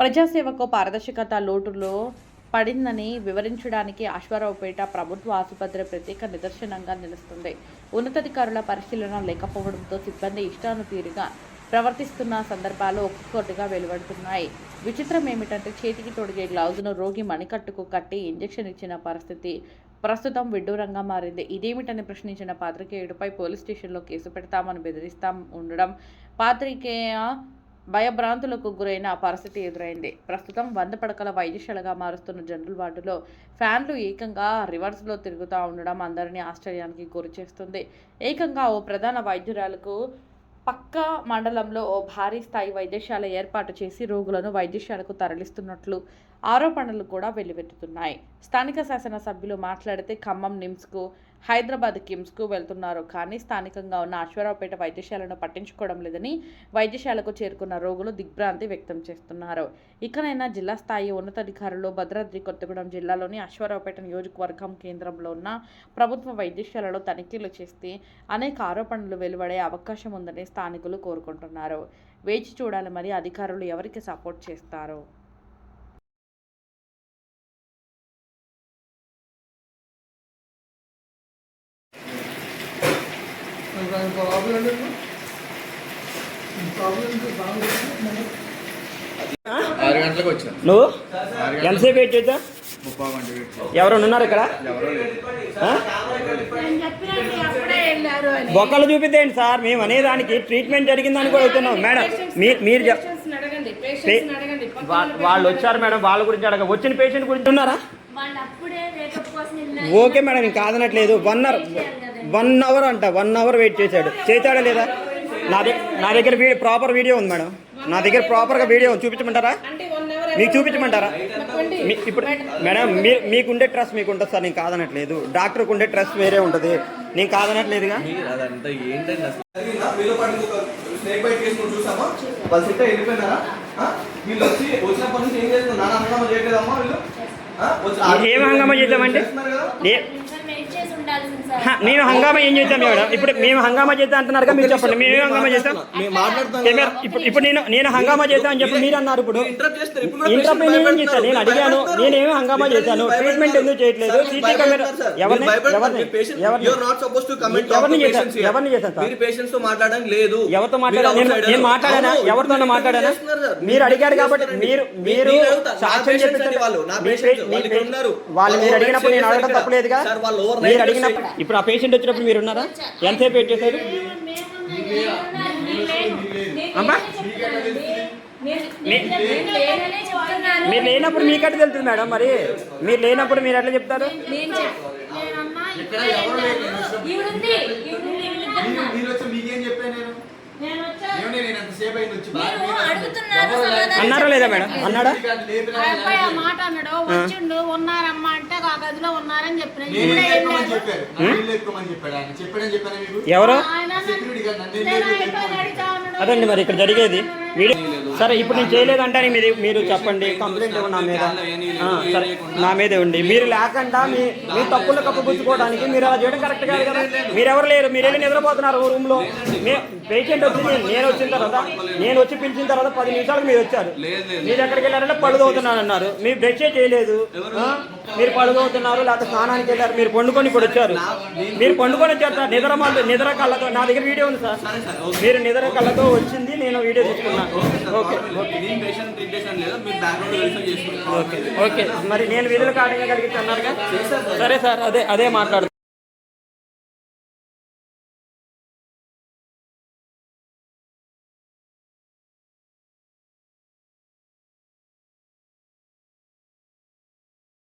ప్రజాసేవకు పారదర్శకత లోటులో పడిందని వివరించడానికి అశ్వారావుపేట ప్రభుత్వ ఆసుపత్రి ప్రత్యేక నిదర్శనంగా నిలుస్తుంది. ఉన్నతాధికారుల పరిశీలన లేకపోవడంతో సిబ్బంది ఇష్టానుతీరుగా ప్రవర్తిస్తున్న సందర్భాలు ఒక్కొక్కటిగా వెలువడుతున్నాయి. విచిత్రం ఏమిటంటే చేతికి తొడిగే గ్లౌజును రోగి మణికట్టుకు కట్టి ఇంజెక్షన్ ఇచ్చిన పరిస్థితి ప్రస్తుతం విడ్డూరంగా మారింది. ఇదేమిటని ప్రశ్నించిన పాత్రికేయుడిపై పోలీస్ స్టేషన్లో కేసు పెడతామని బెదిరిస్తా ఉండడం పాత్రికేయ భయభ్రాంతులకు గురైన పరిస్థితి ఎదురైంది. ప్రస్తుతం 100 పడకల వైద్యశాలగా మారుస్తున్న జనరల్ వార్డులో ఫ్యాన్లు ఏకంగా రివర్స్లో తిరుగుతూ ఉండడం అందరినీ ఆశ్చర్యానికి గురిచేస్తుంది. ఏకంగా ఓ ప్రధాన వైద్యురాలకు పక్క మండలంలో ఓ భారీ స్థాయి వైద్యశాల ఏర్పాటు చేసి రోగులను వైద్యశాలకు తరలిస్తున్నట్లు ఆరోపణలు కూడా వెల్లువెత్తుతున్నాయి. స్థానిక శాసనసభ్యులు మాట్లాడితే ఖమ్మం నిమ్స్కు, హైదరాబాద్ కిమ్స్కు వెళ్తున్నారు. కానీ స్థానికంగా ఉన్న అశ్వారావుపేట వైద్యశాలను పట్టించుకోవడం లేదని వైద్యశాలకు చేరుకున్న రోగులు దిగ్భ్రాంతి వ్యక్తం చేస్తున్నారు. ఇకనైనా జిల్లా స్థాయి ఉన్నతాధికారులు భద్రాద్రి కొత్తగూడెం జిల్లాలోని అశ్వారావుపేట నియోజకవర్గం కేంద్రంలో ఉన్న ప్రభుత్వ వైద్యశాలలో తనిఖీలు చేస్తే అనేక ఆరోపణలు వెలువడే అవకాశం ఉందని స్థానికులు కోరుకుంటున్నారు. వేచి చూడాలి మరి అధికారులు ఎవరికి సపోర్ట్ చేస్తారు. నువ్వు ఎంతసేపు వెయిట్ చేద్దా? ఎవరైనా ఉన్నారు ఇక్కడ? బొక్కలు చూపిద్దేంటి సార్? మేము అనేదానికి ట్రీట్మెంట్ జరిగిందని కూడా అవుతున్నాం మేడం. మీరు వాళ్ళు వచ్చారు మేడం, వాళ్ళ గురించి అడగ. వచ్చిన పేషెంట్ గురించి ఉన్నారా? ఓకే మేడం, నేను కాదనట్లేదు. 1 అవర్ అంట, 1 అవర్ వెయిట్ చేశాడా లేదా? నా దగ్గర ప్రాపర్ వీడియో ఉంది మేడం. నా దగ్గర ప్రాపర్గా వీడియో ఉంది. చూపించమంటారా? మీకు చూపించమంటారా? ఇప్పుడు మేడం మీకుండే ట్రస్ట్ మీకు ఉంటుంది సార్, నేను కాదనట్లేదు. డాక్టర్కి ఉండే ట్రస్ట్ వేరే ఉంటుంది, నేను కాదనట్లేదుగా. ఏం హంగామా చేద్దామంటే మేము హంగామా ఏం చేద్దాం మేడం? ఇప్పుడు మేము హంగామా చేద్దాం అంటున్నారుగా, మీరు చెప్పండి. మేము హంగామా చేద్దాం. ఇప్పుడు నేను హంగామా చేద్దాం అని చెప్పి మీరు అన్నారు. ఇప్పుడు ఇంటర్వ్యూ నేను చేశాను, నేను అడిగాను. నేనేమి హంగామా చేశాను? ట్రీట్మెంట్ ఎందుకు చేయట్లేదు? సీసీ కెమెరా ఎవరిని చేశాను సార్? ఎవరితో మాట్లాడాను? నేను మాట్లాడానా? ఎవరితో మాట్లాడానా? మీరు అడిగారు కాబట్టి మీరు సాక్ష్యం చెప్పారు. వాళ్ళు మీరు అడిగినప్పుడు నేను అడగడం తప్పలేదుగా. మీరు అడిగినప్పుడు ఇప్పుడు ఆ పేషెంట్ వచ్చినప్పుడు మీరు ఉన్నారా? ఎంతసేపు వెయిట్ చేశారు? మీరు లేనప్పుడు మీకట్టు తెలుస్తుంది మేడం. మరి మీరు లేనప్పుడు మీరు ఎట్లా చెప్తారు? అన్నారా లేదా మేడం? అన్నాడా? మాట అన్నాడు. వచ్చిండు, ఉన్నారమ్మా అంటే ఆ గదిలో ఉన్నారని చెప్పిన. ఎవరు? అదండి మరి ఇక్కడ జరిగేది వీడియో. సరే ఇప్పుడు నేను చేయలేదంటే మీరు చెప్పండి, కంప్లైంట్ ఇవ్వండి నా మీద. సరే నా మీదే ఉండి మీరు లేకుండా మీ తప్పులు కప్పుపుచ్చుకోవడానికి మీరు అలా చేయడం కరెక్ట్ కాదు కదా. మీరెవరు లేరు, మీరు వెళ్ళి నిద్రపోతున్నారు రూమ్లో. పేషెంట్ వచ్చి నేను వచ్చి పిలిచిన తర్వాత 10 నిమిషాలకు మీరు వచ్చారు. మీరు ఎక్కడికి వెళ్ళారంటే పడుదవుతున్నాను అన్నారు. మీరు బ్రష్ చేయలేదు, మీరు పడుదవుతున్నారు. లేకపోతే స్నానానికి వెళ్ళారు, మీరు పండుకొని ఇప్పుడు వచ్చారు. మీరు పండుకొని వచ్చారు సార్. నిద్ర కళ్ళతో నా దగ్గర వీడియో ఉంది సార్. మీరు నిద్ర కళ్ళతో వచ్చింది, నేను వీడియో తీసుకున్నాను. ఓకే ఓకే ఓకే మరి నేను విధులు కాటంగా కలిగి అన్నారుగా. సరే సార్, అదే మాట్లాడుతున్నాను.